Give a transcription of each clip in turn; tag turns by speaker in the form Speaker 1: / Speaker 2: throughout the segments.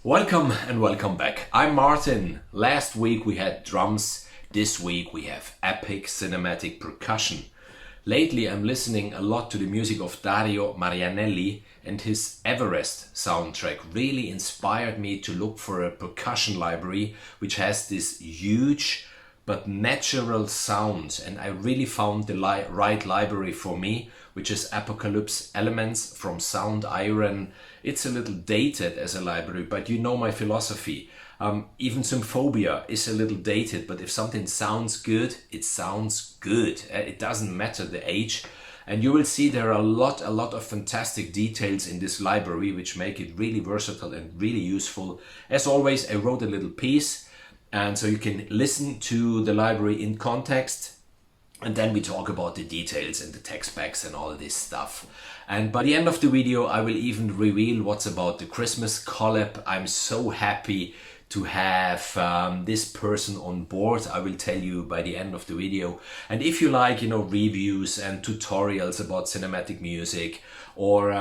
Speaker 1: Welcome and welcome back. I'm Martin. Last week we had drums. This week we have epic cinematic percussion. Lately I'm listening a lot to the music of Dario Marianelli, and his Everest soundtrack really inspired me to look for a percussion library which has this huge but natural sound, and I really found the right library for me, which is Apocalypse Elements from Soundiron. It's a little dated as a library, but you know my philosophy. Even Symphobia is a little dated, but if something sounds good, it sounds good. It doesn't matter the age. And you will see there are a lot of fantastic details in this library which make it really versatile and really useful. As always, I wrote a little piece, and so you can listen to the library in context, and then we talk about the details and the tech specs and all this stuff. And by the end of the video, I will even reveal what's about the Christmas collab. I'm so happy to have this person on board. I will tell you by the end of the video. And if you like, reviews and tutorials about cinematic music or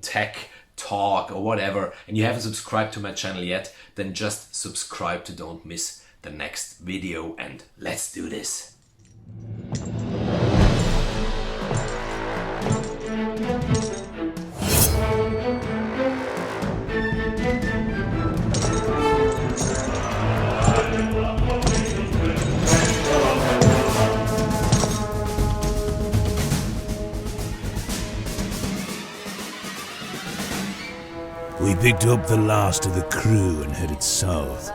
Speaker 1: tech talk or whatever, and you haven't subscribed to my channel yet, then just subscribe to don't miss the next video, and let's do this.
Speaker 2: We picked up the last of the crew and headed south.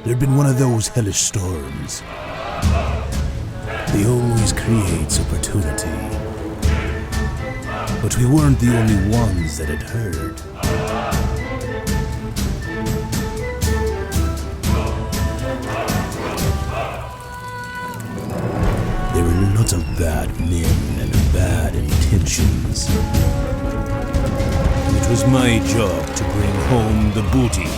Speaker 2: There'd been one of those hellish storms. They always creates opportunity. But we weren't the only ones that had heard. There were lots of bad men and bad intentions. It was my job to bring home the booty.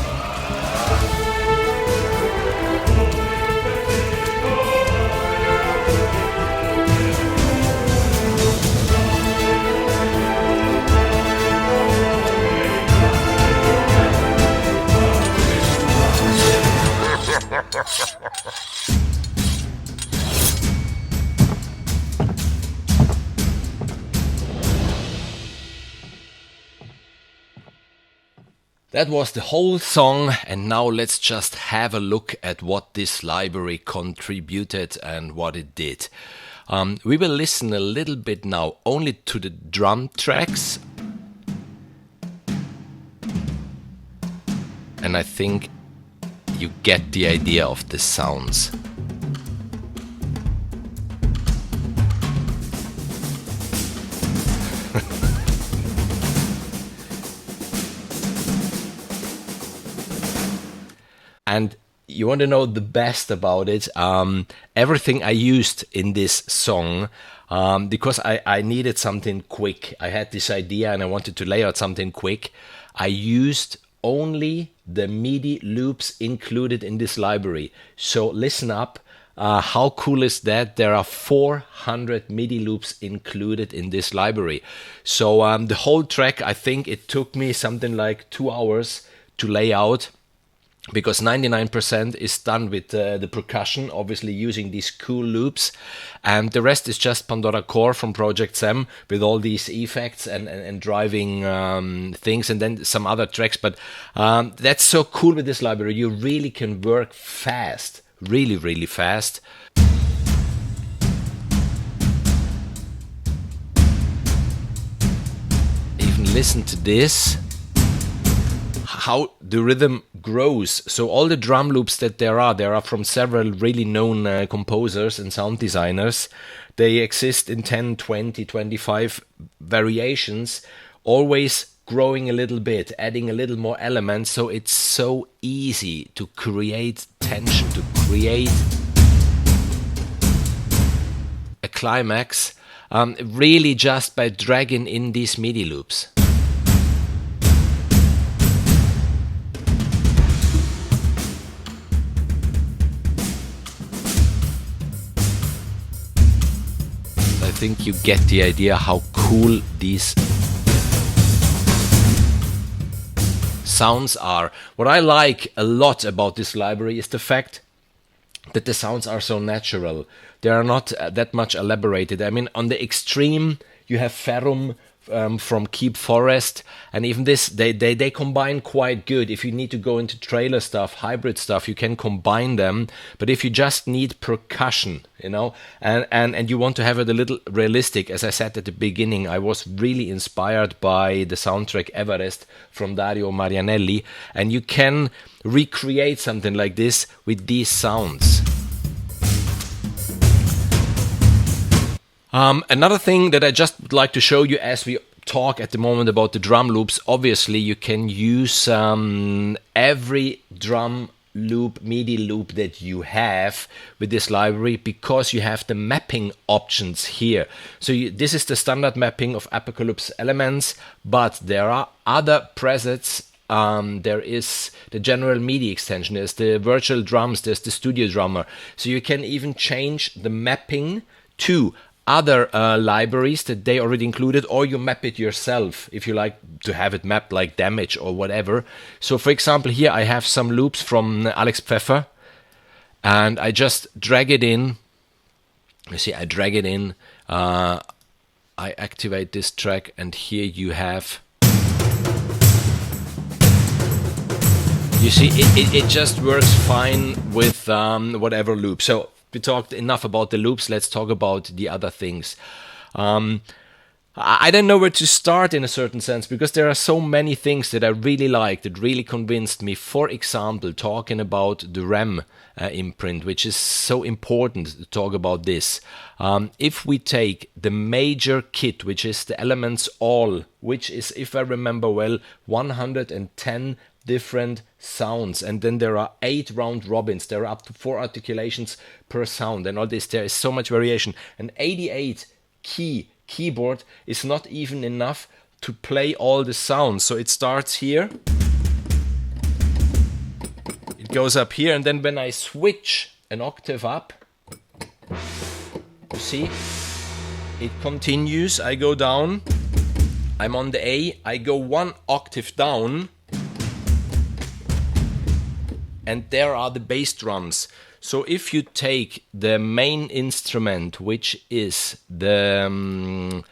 Speaker 1: That was the whole song, and now let's just have a look at what this library contributed and what it did. We will listen a little bit now only to the drum tracks, and I think you get the idea of the sounds. And you want to know the best about it? Everything I used in this song, because I needed something quick. I had this idea and I wanted to lay out something quick. I used only the Midi Loops included in this library. So listen up. How cool is that? There are 400 Midi Loops included in this library. So the whole track, I think it took me something like 2 hours to lay out, because 99% is done with the percussion, obviously using these cool loops, and the rest is just Pandora Core from Project Sam with all these effects and driving things, and then some other tracks. But that's so cool with this library. You really can work fast, really fast. Even listen to this, how the rhythm grows. So all the drum loops that there are from several really known composers and sound designers. They exist in 10, 20, 25 variations, always growing a little bit, adding a little more elements. So it's so easy to create tension, to create a climax, really just by dragging in these MIDI loops. I think you get the idea how cool these sounds are. What I like a lot about this library is the fact that the sounds are so natural. They are not that much elaborated. I mean, on the extreme, you have Ferrum from Keep Forest, and even this, they combine quite good. If you need to go into trailer stuff, hybrid stuff, you can combine them. But if you just need percussion, you know, and you want to have it a little realistic, as I said at the beginning, I was really inspired by the soundtrack Everest from Dario Marianelli, and you can recreate something like this with these sounds. Another thing that I just would like to show you as we talk at the moment about the drum loops, obviously you can use every drum loop, MIDI loop that you have with this library, because you have the mapping options here. So this is the standard mapping of Apocalypse Elements, but there are other presets. There is the general MIDI extension, there's the virtual drums, there's the studio drummer. So you can even change the mapping to other libraries that they already included, or you map it yourself if you like to have it mapped like Damage or whatever. So for example, here I have some loops from Alex Pfeffer, and I just drag it in. You see, I drag it in, I activate this track, and here you have, you see, it just works fine with whatever loop. So we talked enough about the loops, let's talk about the other things. I don't know where to start in a certain sense, because there are so many things that I really liked, that really convinced me. For example, talking about the RAM imprint, which is so important to talk about this. If we take the major kit, which is the Elements All, which is, if I remember well, 110 different sounds, and then there are 8 round robins, there are up to 4 articulations per sound, and all this, there is so much variation. An 88 key keyboard is not even enough to play all the sounds. So it starts here, it goes up here, and then when I switch an octave up, you see, it continues. I go down, I'm on the A, I go 1 octave down, and there are the bass drums. So if you take the main instrument, which is the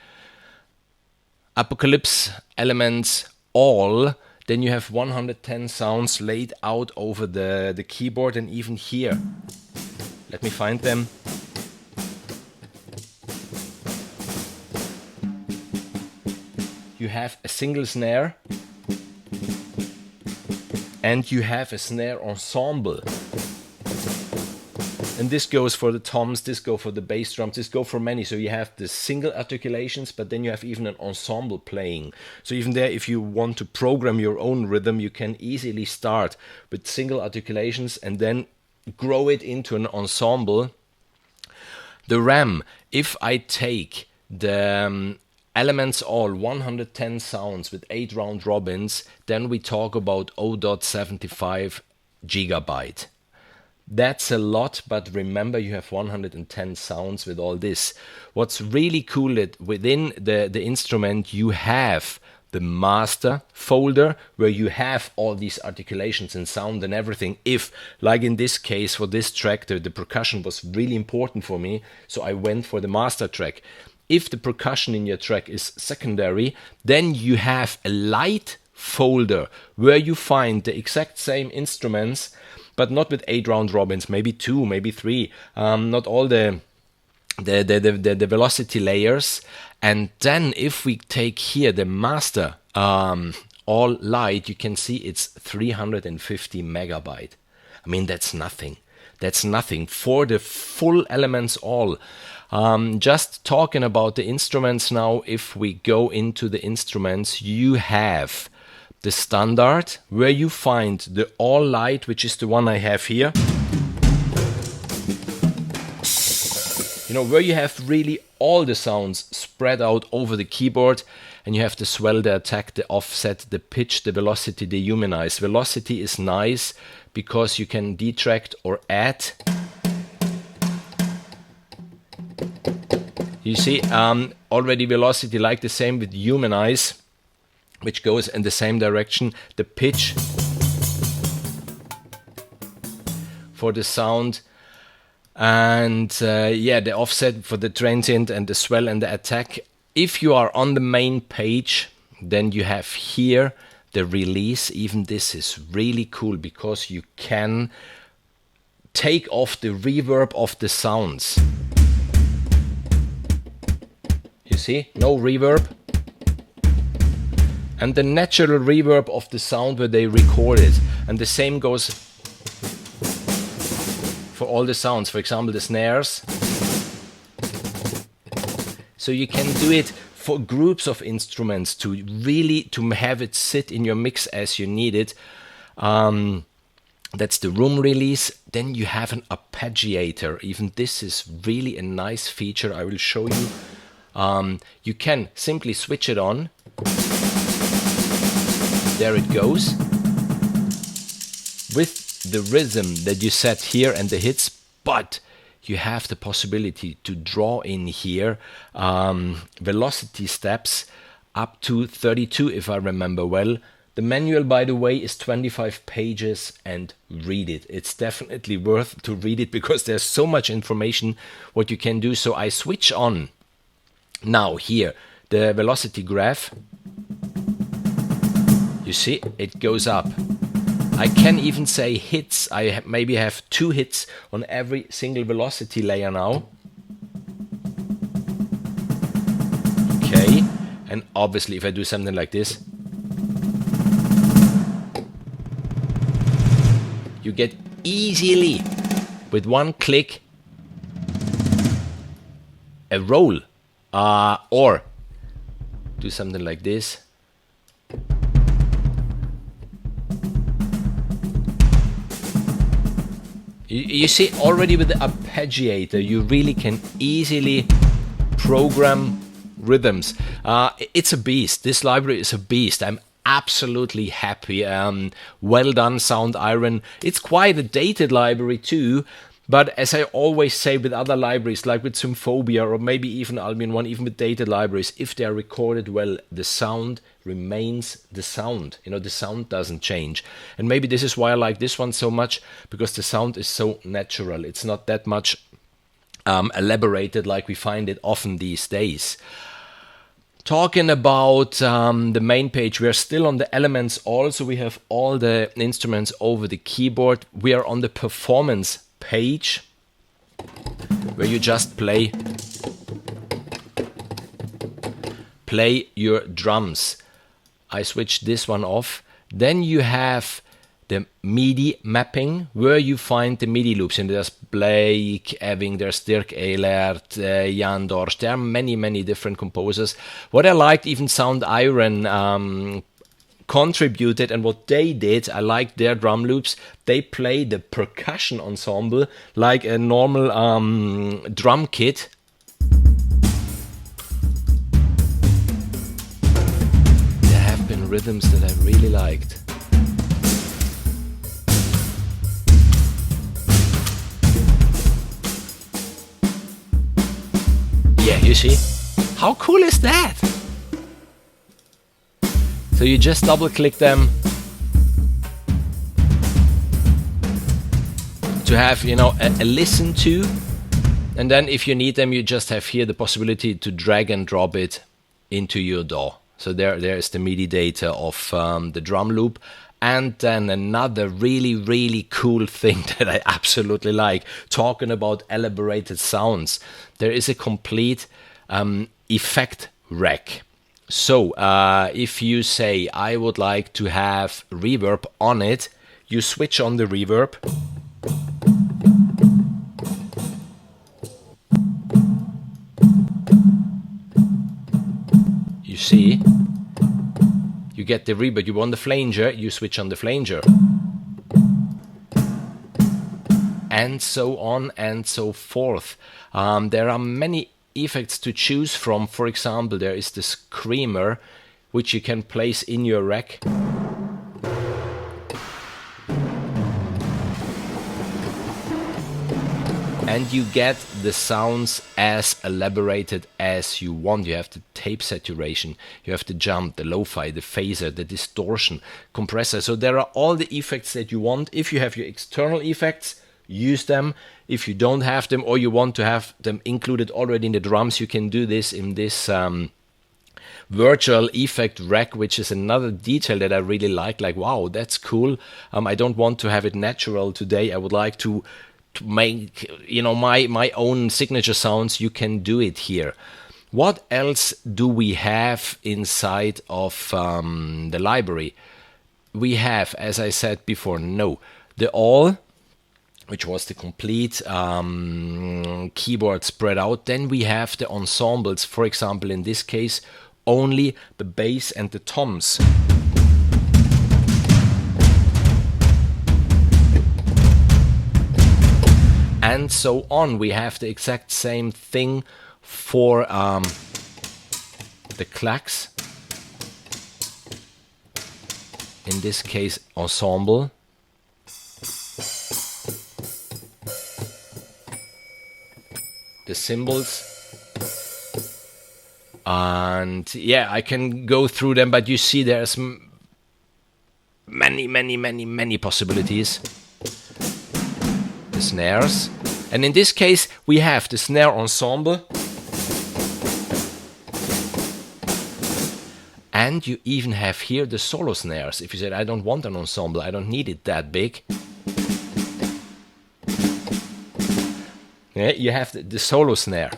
Speaker 1: Apocalypse Elements All, then you have 110 sounds laid out over the keyboard, and even here. Let me find them. You have a single snare, and you have a snare ensemble. And this goes for the toms, this goes for the bass drums, this goes for many. So you have the single articulations, but then you have even an ensemble playing. So even there, if you want to program your own rhythm, you can easily start with single articulations and then grow it into an ensemble. The RAM, if I take the Elements All 110 sounds with 8 round robins, then we talk about 0.75 gigabyte. That's a lot, but remember, you have 110 sounds with all this. What's really cool that within the instrument you have the master folder where you have all these articulations and sound and everything. If, like in this case for this track, the percussion was really important for me, so I went for the master track. If the percussion in your track is secondary, then you have a light folder where you find the exact same instruments, but not with 8 round robins, maybe 2, maybe 3, not all the velocity layers. And then if we take here the master all light, you can see it's 350 megabyte. I mean, that's nothing. That's nothing for the full Elements All. Just talking about the instruments now, if we go into the instruments, you have the standard where you find the all light, which is the one I have here. You know, where you have really all the sounds spread out over the keyboard, and you have the swell, the attack, the offset, the pitch, the velocity, the humanize. Velocity is nice because you can detract or add. You see, already velocity, like the same with humanize. which goes in the same direction. The pitch for the sound, and the offset for the transient and the swell and the attack. If you are on the main page, then you have here the release. Even this is really cool because you can take off the reverb of the sounds. You see, no reverb. And the natural reverb of the sound where they record it. And the same goes for all the sounds. For example, the snares. So you can do it for groups of instruments to really have it sit in your mix as you need it. That's the room release. Then you have an arpeggiator. Even this is really a nice feature. I will show you. You can simply switch it on. There it goes. With the rhythm that you set here and the hits, but you have the possibility to draw in here velocity steps up to 32, if I remember well. The manual, by the way, is 25 pages, and read it. It's definitely worth to read it because there's so much information what you can do. So I switch on now here the velocity graph. You see, it goes up. I can even say hits. I maybe have 2 hits on every single velocity layer now. Okay, and obviously if I do something like this, you get easily, with one click, a roll. Or do something like this. You see, already with the arpeggiator, you really can easily program rhythms. It's a beast. This library is a beast. I'm absolutely happy. Well done, Soundiron. It's quite a dated library too. But as I always say with other libraries, like with Symphobia or maybe even Albion One, even with dated libraries, if they are recorded well, the sound remains the sound. You know, the sound doesn't change. And maybe this is why I like this one so much, because the sound is so natural. It's not that much elaborated like we find it often these days. Talking about the main page, we are still on the Elements also. We have all the instruments over the keyboard. We are on the Performance page, where you just play your drums. I switch this one off. Then you have the MIDI mapping, where you find the MIDI loops. And there's Blake Eving, there's Dirk Ehlert, Jan Dorsch. There are many different composers. What I liked, even Soundiron contributed, and what they did, I liked their drum loops. They play the percussion ensemble like a normal drum kit. There have been rhythms that I really liked. Yeah, you see? How cool is that? So you just double click them to have, you know, a listen to, and then if you need them, you just have here the possibility to drag and drop it into your DAW. So there is the MIDI data of the drum loop. And then another really cool thing that I absolutely like, talking about elaborated sounds, there is a complete effect rack. So if you say I would like to have reverb on it, you switch on the reverb. You see, you get the reverb. You want the flanger, you switch on the flanger. And so on and so forth. There are many effects to choose from. For example, there is the screamer, which you can place in your rack. and you get the sounds as elaborated as you want. You have the tape saturation, you have the jump, the lo-fi, the phaser, the distortion, compressor. So there are all the effects that you want. If you have your external effects, use them. If you don't have them, or you want to have them included already in the drums, you can do this in this virtual effect rack, which is another detail that I really like wow, that's cool. I don't want to have it natural today. I would like to make, you know, my own signature sounds. You can do it here. What else do we have inside of the library? We have, as I said before, the all, which was the complete keyboard spread out. Then we have the ensembles, for example, in this case, only the bass and the toms. And so on. We have the exact same thing for the clacks. In this case, ensemble. The cymbals. And yeah, I can go through them, but you see there's many possibilities. The snares. And in this case, we have the snare ensemble. And you even have here the solo snares. If you said, I don't want an ensemble, I don't need it that big. Yeah, you have the solo snare.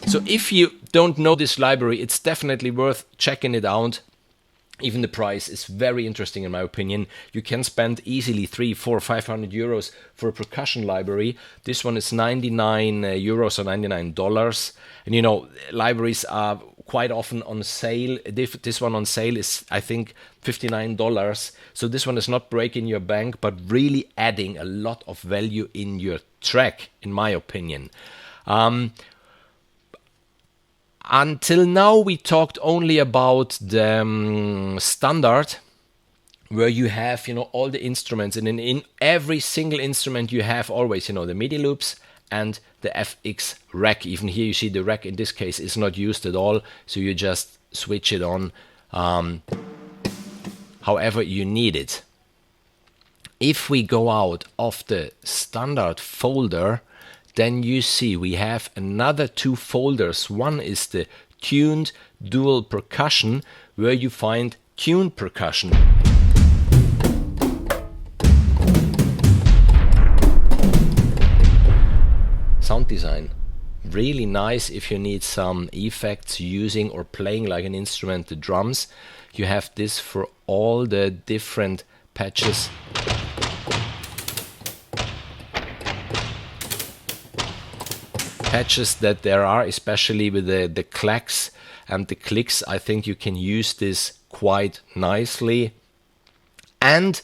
Speaker 1: So if you don't know this library, it's definitely worth checking it out. Even the price is very interesting in my opinion. You can spend easily 300, 400, 500 euros for a percussion library. This one is 99 euros or $99. And you know, libraries are quite often on sale. This one on sale is, I think, $59. So this one is not breaking your bank, but really adding a lot of value in your track, in my opinion. Until now, we talked only about the standard, where you have, you know, all the instruments, and in every single instrument you have always, you know, the Midi Loops and the FX rack. Even here you see the rack in this case is not used at all, so you just switch it on however you need it. If we go out of the standard folder, then you see we have another two folders. One is the tuned dual percussion, where you find tuned percussion. Sound design. Really nice if you need some effects using or playing like an instrument, the drums. You have this for all the different patches. That there are, especially with the clacks and the clicks. I think you can use this quite nicely. And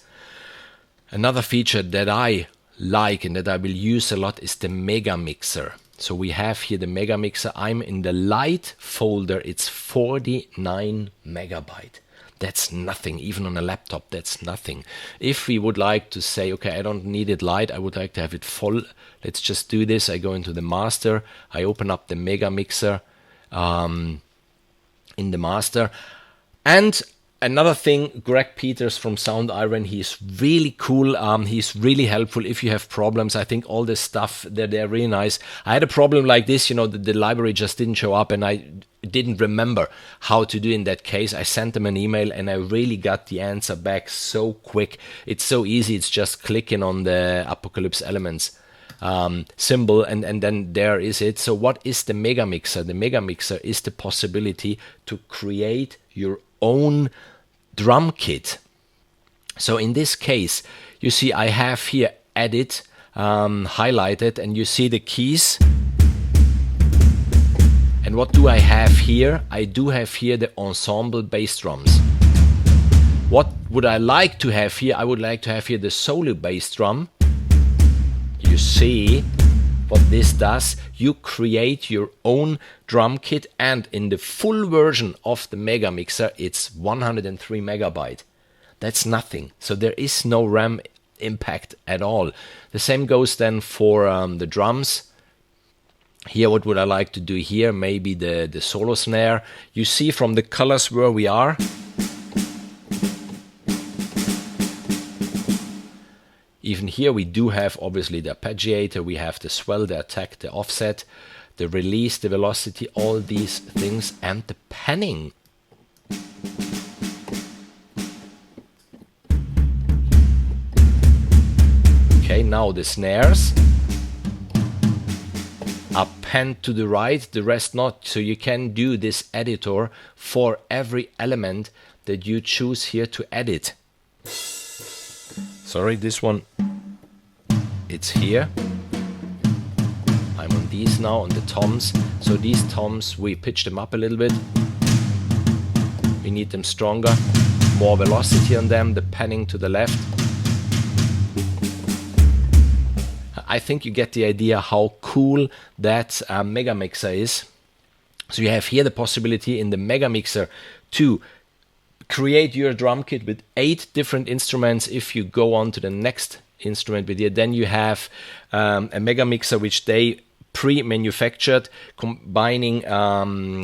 Speaker 1: another feature that I like and that I will use a lot is the Mega Mixer. So we have here the Mega Mixer. I'm in the light folder. It's 49 megabyte. That's nothing. Even on a laptop, that's nothing. If we would like to say, okay, I don't need it light, I would like to have it full. Let's just do this. I go into the master. I open up the Mega Mixer in the master. And another thing, Greg Peters from Soundiron, he's really cool. He's really helpful if you have problems. I think all this stuff, they're really nice. I had a problem like this, you know, the library just didn't show up and I didn't remember how to do in that case. I sent them an email and I really got the answer back so quick. It's so easy. It's just clicking on the Apocalypse Elements symbol and then there is it. So what is the Mega Mixer? The Mega Mixer is the possibility to create your own drum kit. So in this case, you see I have here edit highlighted, and you see the keys. And what do I have here? I do have here the ensemble bass drums. What would I like to have here? I would like to have here the solo bass drum. You see what this does? You create your own drum kit, and in the full version of the Mega Mixer, it's 103 megabyte. That's nothing. So there is no RAM impact at all. The same goes then for the drums. Here, what would I like to do here? Maybe the solo snare. You see from the colors where we are. Even here we do have obviously the arpeggiator, we have the swell, the attack, the offset, the release, the velocity, all these things, and the panning. Okay, now the snares are panned to the right, the rest not. So you can do this editor for every element that you choose here to edit. Sorry, this one, it's here. I'm on these now, on the toms. So these toms, we pitch them up a little bit. We need them stronger, more velocity on them, the panning to the left. I think you get the idea how cool that Mega Mixer is. So you have here the possibility in the Mega Mixer to create your drum kit with 8 different instruments. If you go on to the next instrument with you, then you have a Mega Mixer which they pre-manufactured, combining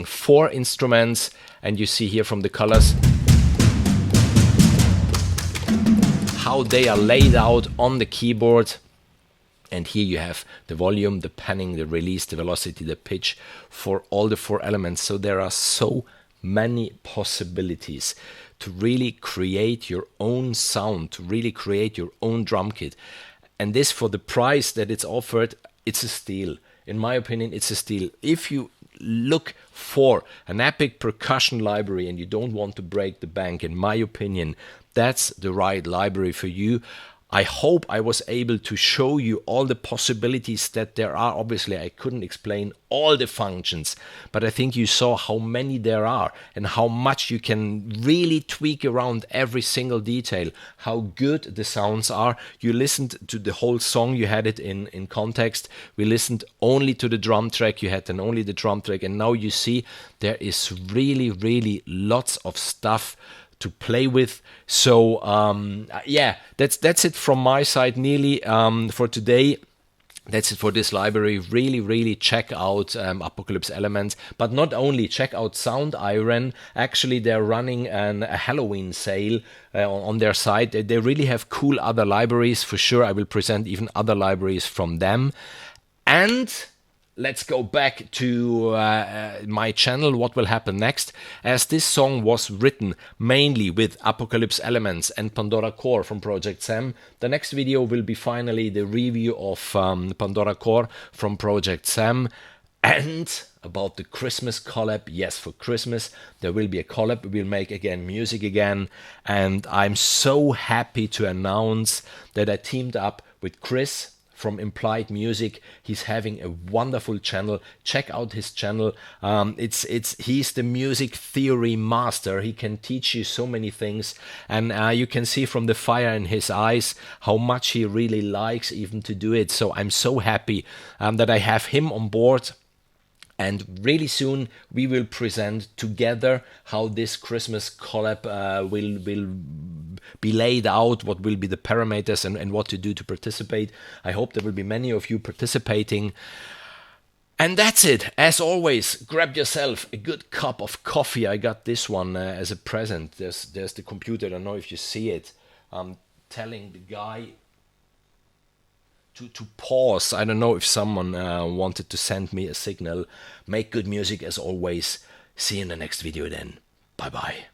Speaker 1: 4 instruments, and you see here from the colors how they are laid out on the keyboard. And here you have the volume, the panning, the release, the velocity, the pitch for all the 4 elements. So there are so many possibilities to really create your own sound, to really create your own drum kit. And this, for the price that it's offered, it's a steal. In my opinion, it's a steal. If you look for an epic percussion library and you don't want to break the bank, in my opinion, that's the right library for you. I hope I was able to show you all the possibilities that there are. Obviously, I couldn't explain all the functions, but I think you saw how many there are and how much you can really tweak around every single detail, how good the sounds are. You listened to the whole song, you had it in context. We listened only to the drum track, you had then only the drum track, and now you see there is really, really lots of stuff to play with. So yeah, that's it from my side nearly for today. That's it for this library. Really check out Apocalypse Elements, but not only, check out Soundiron. Actually, they're running a Halloween sale on their site. They really have cool other libraries for sure. I will present even other libraries from them. And let's go back to my channel, what will happen next. As this song was written mainly with Apocalypse Elements and Pandora Core from Project Sam, the next video will be finally the review of Pandora Core from Project Sam. And about the Christmas collab, yes, for Christmas there will be a collab. We'll make again music again, and I'm so happy to announce that I teamed up with Chris from Implied Music. He's having a wonderful channel. Check out his channel. He's the music theory master. He can teach you so many things, and you can see from the fire in his eyes how much he really likes even to do it. So I'm so happy that I have him on board. And really soon we will present together how this Christmas collab will be laid out, what will be the parameters and what to do to participate. I hope there will be many of you participating. And that's it. As always, grab yourself a good cup of coffee. I got this one as a present. There's the computer. I don't know if you see it. I'm telling the guy to pause. I don't know if someone wanted to send me a signal. Make good music as always. See you in the next video then. Bye bye.